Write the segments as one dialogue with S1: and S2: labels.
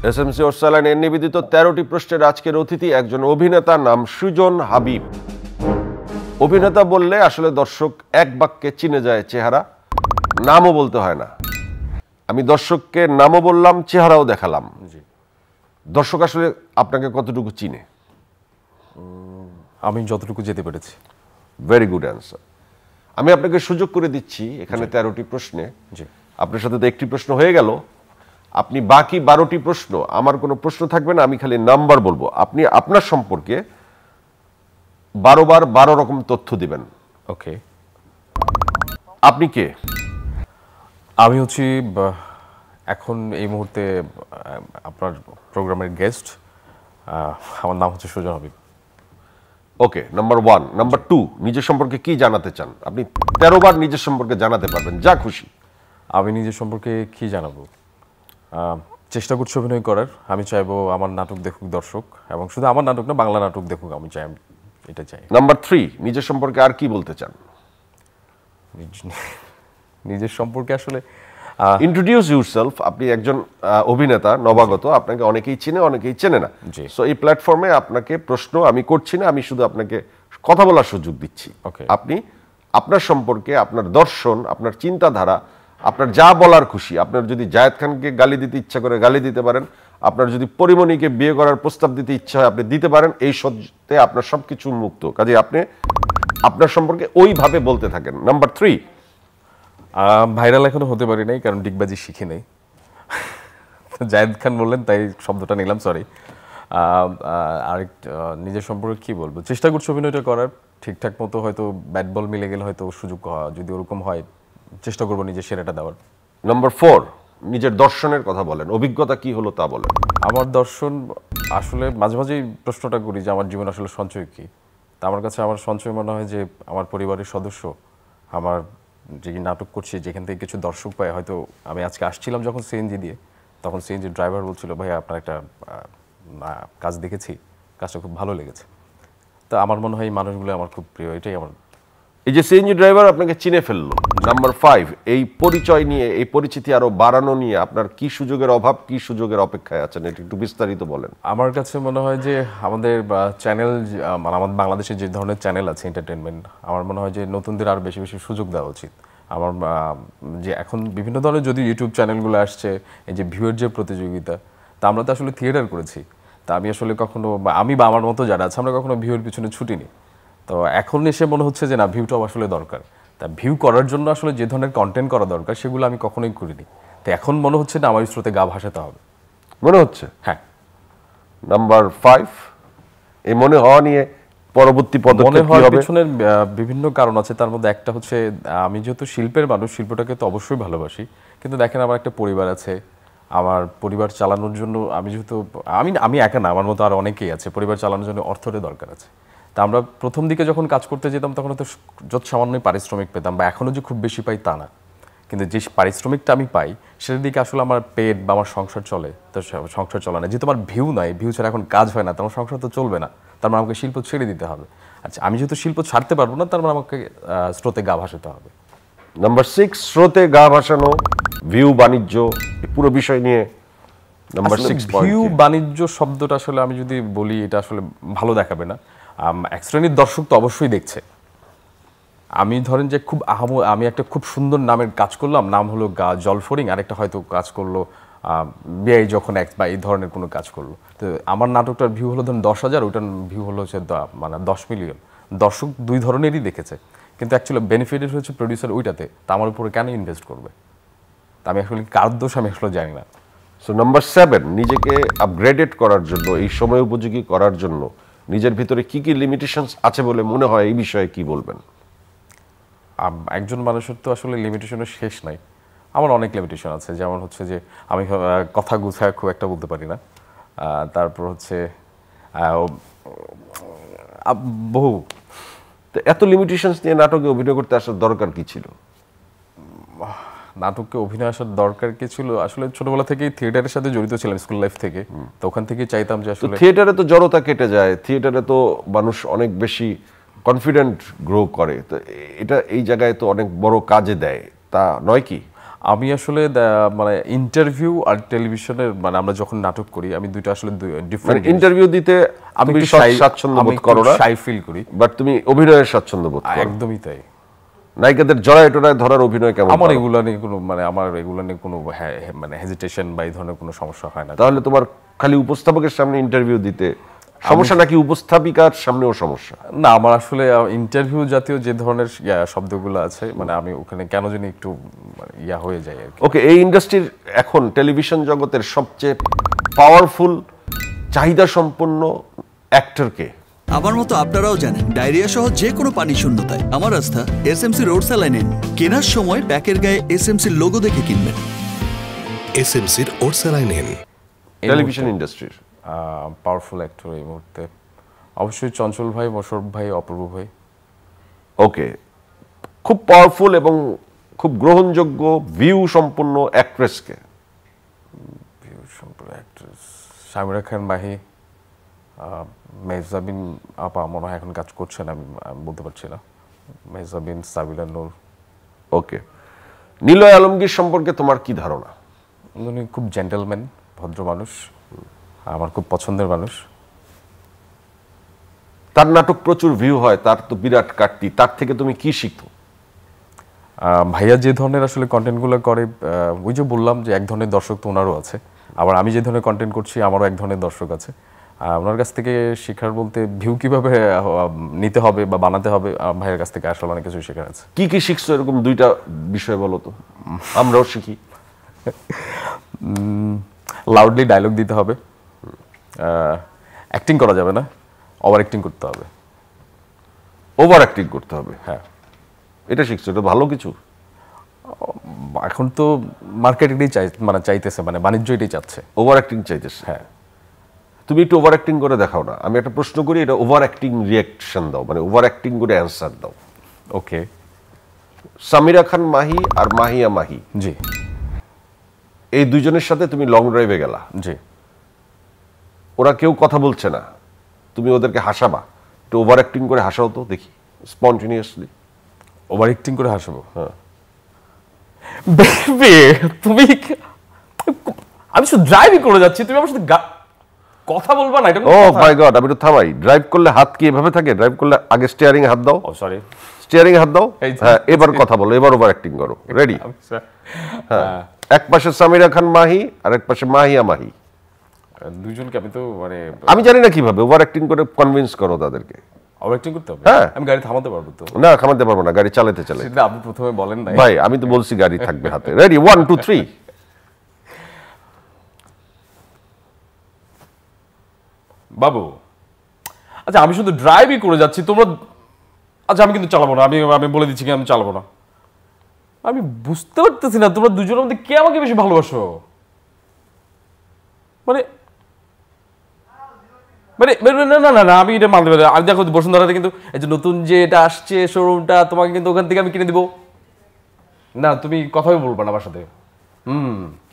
S1: SMC অর্সালাইনের নিবেদিত ১৩টি প্রশ্নের আজকের অতিথি একজন অভিনেতা, নাম সুজন হাবিব। অভিনেতা বললে আসলে দর্শক এক বাক্যে চিনে যায় চেহারা, নামও বলতে হয় না। আমি দর্শককে নামও বললাম, চেহারাও দেখালাম। দর্শক আসলে আপনাকে কতটুকু চিনে?
S2: আমি যতটুকু যেতে পেরেছি।
S1: Very good answer. আমি আপনাকে সুযোগ করে দিচ্ছি এখানে ১৩টি প্রশ্নে। আপনার সাথে তো একটি প্রশ্ন হয়ে গেল, আপনি বাকি ১২টি প্রশ্ন, আমার কোনো প্রশ্ন থাকবে না, আমি খালি নাম্বার বলবো, আপনি আপনার সম্পর্কে ১২ বার ১২ রকম তথ্য দিবেন।
S2: ওকে।
S1: আপনি কে?
S2: আমি হচ্ছি এখন এই মুহূর্তে আপনার প্রোগ্রামের গেস্ট। আমার নাম হচ্ছে সুজন হাবিব।
S1: ওকে, নাম্বার 1। নাম্বার 2, নিজের সম্পর্কে কি জানাতে চান? আপনি ১৩ বার নিজের সম্পর্কে জানাতে পারবেন, যা খুশি।
S2: আমি নিজের সম্পর্কে কি জানাবো? চেষ্টা করছি অভিনয় করার। আমি চাইবো আমার নাটক দেখুক দর্শক, এবং শুধু আমার নাটক না, বাংলা নাটক দেখুক, আমি চাই, এটা চাই।
S1: নাম্বার 3, নিজের সম্পর্কে আর কি বলতে চান?
S2: নিজের সম্পর্কে আসলে
S1: ইন্ট্রোডিউস ইউরসেলফ। আপনি একজন অভিনেতা, নবাগত, আপনাকে অনেকেই চিনে, অনেকেই চেনে না। সো এই প্ল্যাটফর্মে আপনাকে প্রশ্ন আমি করছি না, আমি শুধু আপনাকে কথা বলার সুযোগ দিচ্ছি। আপনি আপনার সম্পর্কে, আপনার দর্শন, আপনার চিন্তাধারা, আপনার যা বলার খুশি, আপনার যদি জায়েদ খানকে গালি দিতে ইচ্ছা করে গালি দিতে পারেন, আপনার যদি পরিমণিকে বিয়ে করার প্রস্তাব দিতে ইচ্ছা হয় আপনি দিতে পারেন, এই সত্যি আপনার সবকিছু মুক্ত। কাজে আপনি আপনার সম্পর্কে ওইভাবে বলতে থাকেন। নাম্বার 3,
S2: ভাইরাল এখনো হতে পারি নাই, কারণ ডিগবাজি শিখি নাই। জায়েদ খান বললেন তাই শব্দটা নিলাম, সরি। আরেক নিজের সম্পর্কে কি বলবো, চেষ্টা করছি অভিনয়টা করার ঠিকঠাক মতো, হয়তো ব্যাট বল মিলে গেলে হয়তো সুযোগ যদি ওরকম হয় চেষ্টা করবো নিজের সেরাটা দেওয়ার।
S1: নাম্বার 4, নিজের দর্শনের কথা বলেন, অভিজ্ঞতা কি হলো তা বলেন।
S2: আমার দর্শন আসলে মাঝে মাঝেই প্রশ্নটা করি যে আমার জীবন আসলে সঞ্চয় কি। তা আমার কাছে আমার সঞ্চয় মনে হয় যে আমার পরিবারের সদস্য, আমার যে নাটক করছি যেখান থেকে কিছু দর্শক পায়। হয়তো আমি আজকে আসছিলাম যখন সিএনজি দিয়ে, তখন সিএনজি ড্রাইভার বলছিল, ভাইয়া আপনার একটা কাজ দেখেছি, কাজটা খুব ভালো লেগেছে। তো আমার মনে হয় এই মানুষগুলো আমার খুব প্রিয়, এটাই আমার।
S1: এই যে সিএনজি ড্রাইভার আপনাকে চিনে ফেললো। নাম্বার 5, এই পরিচয় নিয়ে, এই পরিচিতি আরো বাড়ানো নিয়ে আপনার কি সুযোগের অভাব, কি সুযোগের অপেক্ষায় আছেন, এটা একটু বিস্তারিত বলেন।
S2: আমার কাছে মনে হয় যে আমাদের চ্যানেল, মানে আমাদের বাংলাদেশে যে ধরনের চ্যানেল আছে এন্টারটেনমেন্ট, আমার মনে হয় যে নতুনদের আরও বেশি বেশি সুযোগ দেওয়া উচিত। আমার যে এখন বিভিন্ন ধরনের যদি ইউটিউব চ্যানেলগুলো আসছে, এই যে ভিউয়ের যে প্রতিযোগিতা, তা আমরা তো আসলে থিয়েটার করেছি। তা আমি আসলে কখনো, আমি বা আমার মতো যারা আছে, আমরা কখনো ভিউয়ের পিছনে ছুটিনি। তো এখন এসে মনে হচ্ছে যে না, ভিউটাও আসলে দরকার। তা ভিউ করার জন্য আসলে যে ধরনের কন্টেন্ট করা দরকার সেগুলো আমি কখনোই করিনি। তো এখন মনে হচ্ছে না আমার স্রোতে গা ভাসাতে হবে,
S1: মনে হচ্ছে।
S2: হ্যাঁ।
S1: নাম্বার 5, এই মনে হওয়া নিয়ে পরবর্তী পদক্ষেপ কি হবে?
S2: পিছনের বিভিন্ন কারণ আছে, তার মধ্যে একটা হচ্ছে আমি যেহেতু শিল্পের মানুষ, শিল্পটাকে তো অবশ্যই ভালোবাসি, কিন্তু দেখেন আমার একটা পরিবার আছে। আমার পরিবার চালানোর জন্য আমি যেহেতু আমি একা না, আমার মতো আর অনেকেই আছে, পরিবার চালানোর জন্য অর্থের দরকার আছে। তা আমরা প্রথম দিকে যখন কাজ করতে যেতাম তখন তো যত সামান্যই পারিশ্রমিক পেতাম, বা এখনও যে খুব বেশি পাই তা না, কিন্তু যে পারিশ্রমিকটা আমি পাই সেটার দিকে আসলে আমার পেট বা আমার সংসার চলে। তো সংসার চলে না, যেহেতু আমার ভিউ নাই, ভিউ ছাড়া এখন কাজ হয় না, তো আমার সংসার তো চলবে না, তার মানে আমাকে শিল্প ছেড়ে দিতে হবে। আচ্ছা, আমি যেহেতু শিল্প ছাড়তে পারবো না, তার মানে আমাকে স্রোতে গা ভাসাতে হবে।
S1: নাম্বার 6, স্রোতে গা ভাসানো, ভিউ, বাণিজ্য, পুরো বিষয় নিয়ে নাম্বার 6
S2: ভিউ বাণিজ্য শব্দটা আসলে আমি যদি বলি এটা আসলে ভালো দেখাবে না। এক শ্রেণীর দর্শক তো অবশ্যই দেখছে। আমি ধরেন যে আমি একটা খুব সুন্দর নামের কাজ করলাম, নাম হলো জলফরিং, আরেকটা হয়তো কাজ করলো বিআই যখন বা এই ধরনের কোনো কাজ করলো। তো আমার নাটকটার ভিউ হলো ধরুন 10,000, ওইটার ভিউ হলো হচ্ছে মানে 10 মিলিয়ন। দর্শক দুই ধরনেরই দেখেছে, কিন্তু অ্যাকচুয়ালি বেনিফিটেড হচ্ছে প্রডিউসার ওইটাতে। তা আমার উপরে কেন ইনভেস্ট করবে? তা আমি আসলে কার দোষ আমি আসলে জানি না।
S1: সো নাম্বার 7, নিজেকে আপগ্রেডেড করার জন্য, এই সময় উপযোগী করার জন্য নিজের ভিতরে কি কি লিমিটেশনস আছে বলে মনে হয়, এই বিষয়ে কি বলবেন?
S2: একজন মানুষের তো আসলে লিমিটেশনের শেষ নাই। আমার অনেক লিমিটেশন আছে, যেমন হচ্ছে যে আমি কথা গুছায় খুব একটা বলতে পারি না। তারপর হচ্ছে বহু।
S1: তো এত লিমিটেশনস নিয়ে নাটকে অভিনয় করতে আসার দরকার কি ছিল?
S2: নাটকে অভিনয় আসার দরকার কি ছিল, আসলে ছোটবেলা থেকেই থিয়েটারের সাথে জড়িত ছিলাম, স্কুল লাইফ থেকে। তো ওখান থেকেই চাইতাম যে আসলে
S1: থিয়েটারে তো জড়তা কেটে যায়, থিয়েটারে তো মানুষ অনেক বেশি কনফিডেন্ট গ্রো করে, তো এটা এই জায়গায় তো অনেক বড় কাজে দেয়, তা নয় কি?
S2: আমি আসলে মানে ইন্টারভিউ আর টেলিভিশনের মানে আমরা যখন নাটক করি আমি দুইটা আসলে ডিফারেন্ট।
S1: ইন্টারভিউ দিতে আমি স্বাচ্ছন্দ্য বোধ করো না,
S2: শাই ফিল করি,
S1: বাট তুমি অভিনয়ের স্বাচ্ছন্দ্য বোধ করো।
S2: একদমই তাই।
S1: নায়িকাদের জড়ায় টড়ায় ধরার অভিনয় কেমন?
S2: আমার এগুলো নিয়ে কোনো মানে মানে হেজিটেশন বা এই ধরনের কোনো সমস্যা হয় না।
S1: তাহলে তোমার খালি উপস্থাপকের সামনে ইন্টারভিউ দিতে সমস্যা নাকি উপস্থাপিকার সামনেও সমস্যা?
S2: না, আমার আসলে ইন্টারভিউ জাতীয় যে ধরনের শব্দগুলো আছে মানে আমি ওখানে কেন জানি একটু হয়ে যায় আর কি।
S1: ওকে, এই ইন্ডাস্ট্রির এখন টেলিভিশন জগতের সবচেয়ে পাওয়ারফুল চাহিদা সম্পন্ন অ্যাক্টরকে?
S3: আমার মতো আপনারাও জানেন ডায়রিয়া সহ যে কোনো পানি শূন্যতায় আমার আস্থা এসএমসি রোড স্যালাইন। কেনার সময় প্যাকের গায়ে এসএমসির লোগো দেখে কিনবেন।
S4: এসএমসির ওর স্যালাইন।
S1: টেলিভিশন ইন্ডাস্ট্রির
S2: পাওয়ারফুল অ্যাক্টর এই মুহূর্তে অবশ্যই চঞ্চল ভাই, মোশাররফ ভাই, অপূর্ব ভাই।
S1: ওকে, খুব পাওয়ারফুল এবং খুব গ্রহণযোগ্য ভিউ সম্পন্ন অ্যাক্ট্রেসকে?
S2: ভিউ সম্পন্ন অ্যাক্ট্রেস সামিরা খান মাহি, মেহজাবিন আপা মনে হয় এখন কাজ করছেন, আমি বলতে পারছি না। মেহজাবিন, সাবিলা নূর।
S1: ওকে, নিলয় আলমগীর সম্পর্কে তোমার কি ধারণা?
S2: উনি খুব জেন্টলম্যান, ভদ্র মানুষ, আমার খুব পছন্দের মানুষ।
S1: তার নাটক প্রচুর ভিউ হয়, তার তো বিরাট কাটতি, তার থেকে তুমি কি শিখো?
S2: ভাইয়া যে ধরনের আসলে কন্টেন্টগুলো করে, ওই যে বললাম যে এক ধরনের দর্শক তো ওনারও আছে, আবার আমি যে ধরনের কন্টেন্ট করছি আমারও এক ধরনের দর্শক আছে। ওনার কাছ থেকে শেখার বলতে ভিউ কিভাবে নিতে হবে বা বানাতে হবে, ভাইয়ের কাছ থেকে আসলে অনেক কিছু শেখার আছে।
S1: কি কি শিখছো এরকম দুইটা বিষয় বলো তো, আমরাও শিখি।
S2: লাউডলি ডায়লগ দিতে হবে, অ্যাক্টিং করা যাবে না, ওভার অ্যাক্টিং করতে হবে।
S1: ওভার অ্যাক্টিং করতে হবে,
S2: হ্যাঁ।
S1: এটা শিখছো, এটা ভালো কিছু।
S2: এখন তো মার্কেট এটাই চাইতেছে, মানে বাণিজ্য এটাই চাচ্ছে,
S1: ওভার অ্যাক্টিং চাইতেছে।
S2: হ্যাঁ।
S1: তুমি একটু ওভার অ্যাক্টিং করে দেখাও না। আমি একটা প্রশ্ন করি, এটা ওভার অ্যাক্টিং রিয়াকশন দাও, মানে ওভার অ্যাক্টিং করে অ্যান্সার দাও।
S2: ওকে।
S1: সামিরা খান মাহি আর মাহিয়া মাহি,
S2: জি,
S1: এই দুইজনের সাথে তুমি লং ড্রাইভে গেলা।
S2: জি।
S1: ওরা কেউ কথা বলছে না, তুমি ওদেরকে হাসাবা, একটু ওভার অ্যাক্টিং করে হাসাও তো দেখি, স্পন্টেনিয়াসলি।
S2: ওভার অ্যাক্টিং করে হাসাবো?
S1: হ্যাঁ।
S2: তুমি, আমি শুধু ড্রাইভিং করে যাচ্ছি, তুমি আমার সাথে কথা বলবা না? এটা
S1: ও মাই গড, আমি একটু থামাই। ড্রাইভ করলে হাত কি এভাবে থাকে? ড্রাইভ করলে আগে স্টিয়ারিং হাত দাও।
S2: ও সরি,
S1: স্টিয়ারিং হাত দাও। হ্যাঁ, এবার কথা বলো, এবার ওভার অ্যাক্টিং করো। রেডি? হ্যাঁ। এক পাশে সামিরা খান মাহি আর এক পাশে মাহিয়া মাহি,
S2: দুইজনকে আমি তো মানে
S1: আমি জানি না কিভাবে ওভার অ্যাক্টিং করে কনভিন্স করো তাদেরকে।
S2: ওভার অ্যাক্টিং করতে হবে?
S1: হ্যাঁ।
S2: আমি গাড়ি থামাতে পারবো তো?
S1: না, থামাতে পারবো না, গাড়ি চালাতে চালাতে।
S2: সেটা আপনি প্রথমে বলেন না
S1: ভাই, আমি তো বলছি গাড়ি থাকবে হাতে। রেডি? 1 2 3।
S2: বাবু, আচ্ছা আমি শুধু ড্রাইভই করে যাচ্ছি, তোমরা, আচ্ছা আমি কিন্তু চালাবো না, আমি বলে দিচ্ছি কি আমি চালাবো না। আমি বুঝতে পারতেছি না তোমরা দুজনের মধ্যে কে আমাকে বেশি ভালোবাসো। মানে মানে না না না, আমি এটা মানতে পারি। আমি দেখো বসুন্ধরাতে কিন্তু এই যে নতুন যে এটা আসছে শোরুমটা, তোমাকে কিন্তু ওখান থেকে আমি কিনে দিব না। তুমি কথাই বলবা না আমার সাথে।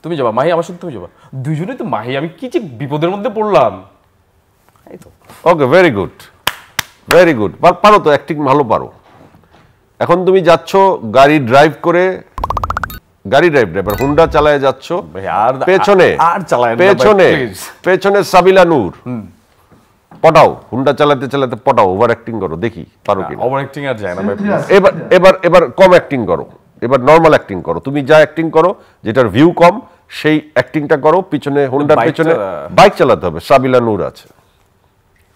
S2: তুমি যাবা মাহি, আমার সাথে তুমি যাবা, দুইজনেই তো মাহি। আমি কি যে বিপদের মধ্যে পড়লাম। এই তো।
S1: ওকে, ভেরি গুড, ভেরি গুড। পারো তো, অ্যাক্টিং ভালো পারো। এখন তুমি যাচ্ছ গাড়ি ড্রাইভ করে, গাড়ি ড্রাইভার হুন্ডা চালায় যাচ্ছ, পেছনে পেছনে পেছনে সাবিলা নূর। পটাও, হুন্ডা চালাতে চালাতে পটাও, ওভার অ্যাক্টিং করো দেখি পারো কি।
S2: ওভার অ্যাক্টিং আর যায় না ভাই।
S1: এবার এবার এবার কম অ্যাক্টিং করো, এবার নরমাল অ্যাক্টিং করো। তুমি যা অ্যাক্টিং করো, যেটার ভিউ কম, সেই অ্যাক্টিংটা করো। পিছনে হুন্ডার পেছনে বাইক চালাতে হবে, সাবিলা নূর আছে।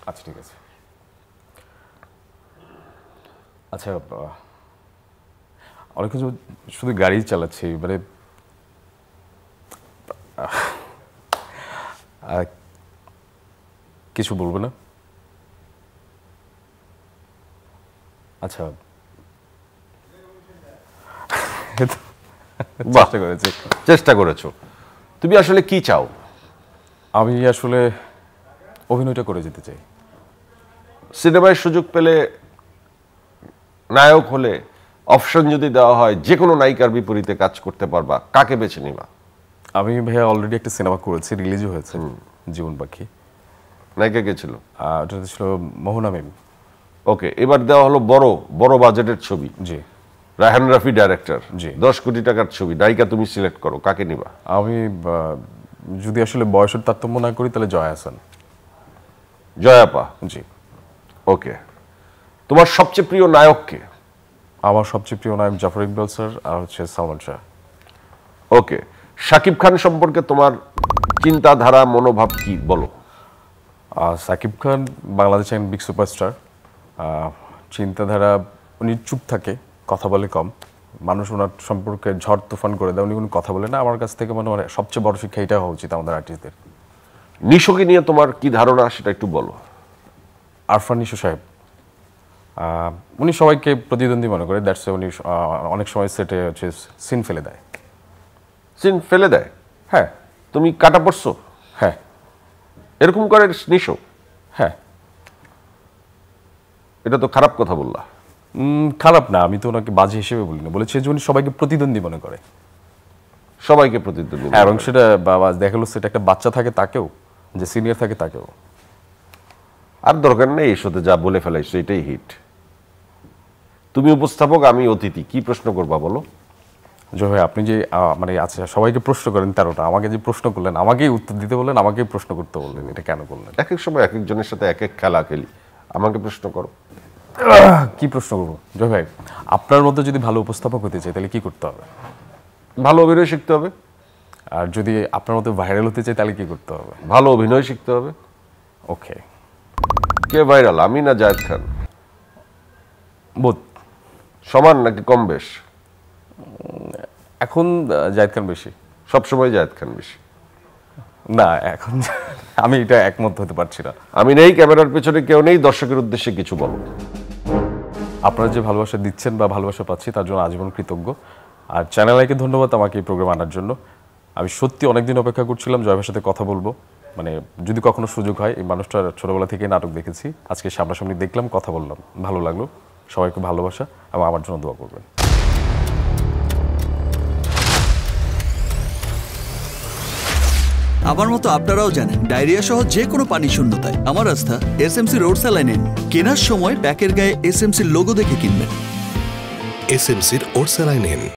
S2: আচ্ছা ঠিক আছে। আচ্ছা, অনেক কিছু শুধু গাড়ি চালাচ্ছি, মানে কিছু বলবো না? আচ্ছা,
S1: চেষ্টা করেছো। তুমি আসলে কি চাও?
S2: আমি আসলে অভিনয়টা করে যেতে চাই।
S1: সিনেমায় সুযোগ পেলে, নায়ক হলে, অপশন যদি দেওয়া হয়, যে কোনো নায়িকার বিপরীতে কাজ করতে পারবা, কাকে বেছে নিবা?
S2: আমি ভাইয়া অলরেডি একটা সিনেমা করেছি, রিলিজও হয়েছে, জীবন পাখি।
S1: নায়িকা কে ছিল?
S2: ওটা ছিল মোহনা মিম।
S1: ওকে, এবার দেওয়া হলো বড় বড় বাজেটের ছবি।
S2: জি।
S1: রায়হান রাফি ডাইরেক্টর,
S2: জি।
S1: 10 কোটি টাকার ছবি, নায়িকা তুমি সিলেক্ট করো, কাকে নিবা?
S2: আমি যদি আসলে বয়সের তারতম্য না করি তাহলে জয়া হাসান।
S1: জয়াপা,
S2: জি।
S1: ওকে। তোমার সবচেয়ে প্রিয় নায়ক কে?
S2: আমার সবচেয়ে প্রিয় নায়ক জাফর ইকবাল স্যার আর হচ্ছে সালমান শাহ।
S1: ওকে। শাকিব খান সম্পর্কে তোমার চিন্তাধারা, মনোভাব কি বলো?
S2: সাকিব খান বাংলাদেশের একজন বিগ সুপারস্টার। চিন্তাধারা, উনি চুপ থাকে, কথা বলে কম, মানুষ ওনার সম্পর্কে ঝড় তুফান করে দেয়, উনি কোনো কথা বলে না। আমার কাছ থেকে মনে হয় সবচেয়ে বড় শিক্ষা এটা হওয়া উচিত আমাদের আর্টিস্টদের।
S1: নিশোকে নিয়ে তোমার কি ধারণা সেটা একটু বলো।
S2: আরফান নিশো সাহেব, উনি সবাইকে প্রতিদ্বন্দ্বী মনে করে, দ্যাটস উনি অনেক সময় সেটে হচ্ছে সিন ফেলে দেয়।
S1: সিন ফেলে দেয়?
S2: হ্যাঁ।
S1: তুমি কাটা পড়ছো?
S2: হ্যাঁ।
S1: এরকম করে নিশো?
S2: হ্যাঁ।
S1: এটা তো খারাপ কথা বললা।
S2: খারাপ না, আমি তো ওনাকে বাজে হিসেবে বলি না, বলেছি যে উনি সবাইকে প্রতিদ্বন্দ্বী মনে করে।
S1: সবাইকে প্রতিদ্বন্দ্বী?
S2: এবং সেটা দেখালো সেটা একটা বাচ্চা থাকে তাকেও, যে সিনিয়র থাকে তাকেও।
S1: আর দরকার নেই এই সাথে যা বলে ফেলাইছো, এটাই হিট। তুমি উপস্থাপক, আমি অতিথি, কি প্রশ্ন করবা বলো?
S2: জয় ভাই, আপনি যে মানে আচ্ছা সবাইকে প্রশ্ন করেন 13টা, আমাকে যে প্রশ্ন করলেন, আমাকেই উত্তর দিতে বললেন, আমাকেই প্রশ্ন করতে বললেন, এটা কেন করলেন?
S1: এক এক সময় এক একজনের সাথে এক এক খেলা খেলি, আমাকে প্রশ্ন করো।
S2: কি প্রশ্ন করবো জয় ভাই? আপনার মধ্যে যদি ভালো উপস্থাপক হতে চাই তাহলে কি করতে হবে?
S1: ভালো অভিনয় শিখতে হবে।
S2: আর যদি আপনার মধ্যে ভাইরাল হতে চাই তাহলে কি করতে হবে?
S1: ভালো অভিনয় শিখতে হবে।
S2: ওকে।
S1: কে ভাইরাল, আমি না জায়েদ খান?
S2: বোধ
S1: সমান নাকি কম বেশ?
S2: এখন জায়েদ খান বেশি।
S1: সবসময় জায়েদ খান বেশি?
S2: না, এখন আমি এটা একমত হতে পারছি না।
S1: আমি নেই, ক্যামেরার পেছনে কেউ নেই, দর্শকের উদ্দেশ্যে কিছু বলো।
S2: আপনারা যে ভালোবাসা দিচ্ছেন বা ভালোবাসা পাচ্ছি তার জন্য আজীবন কৃতজ্ঞ। আর চ্যানেল আইকে ধন্যবাদ আমাকে এই প্রোগ্রাম আনার জন্য। আমি সত্যি অনেকদিন অপেক্ষা করছিলাম জয় ভাইয়ের সাথে কথা বলবো, মানে যদি কখনো সুযোগ হয়। এই মানুষটার ছোটবেলা থেকে নাটক দেখেছি, আজকে সামনাসামনি দেখলাম, কথা বললাম, ভালো লাগলো। সবাইকে ভালোবাসা এবং আমার জন্য দোয়া করবেন।
S3: আমার মতো আপনারাও জানেন ডায়রিয়া সহ যে কোনো পানি শূন্যতায় আমার আস্থা এসএমসি রোড স্যালাইন। কেনার সময় প্যাকের গায়ে এসএমসির লোগো দেখে কিনবেন।
S4: এসএমসির ওরসালাইন।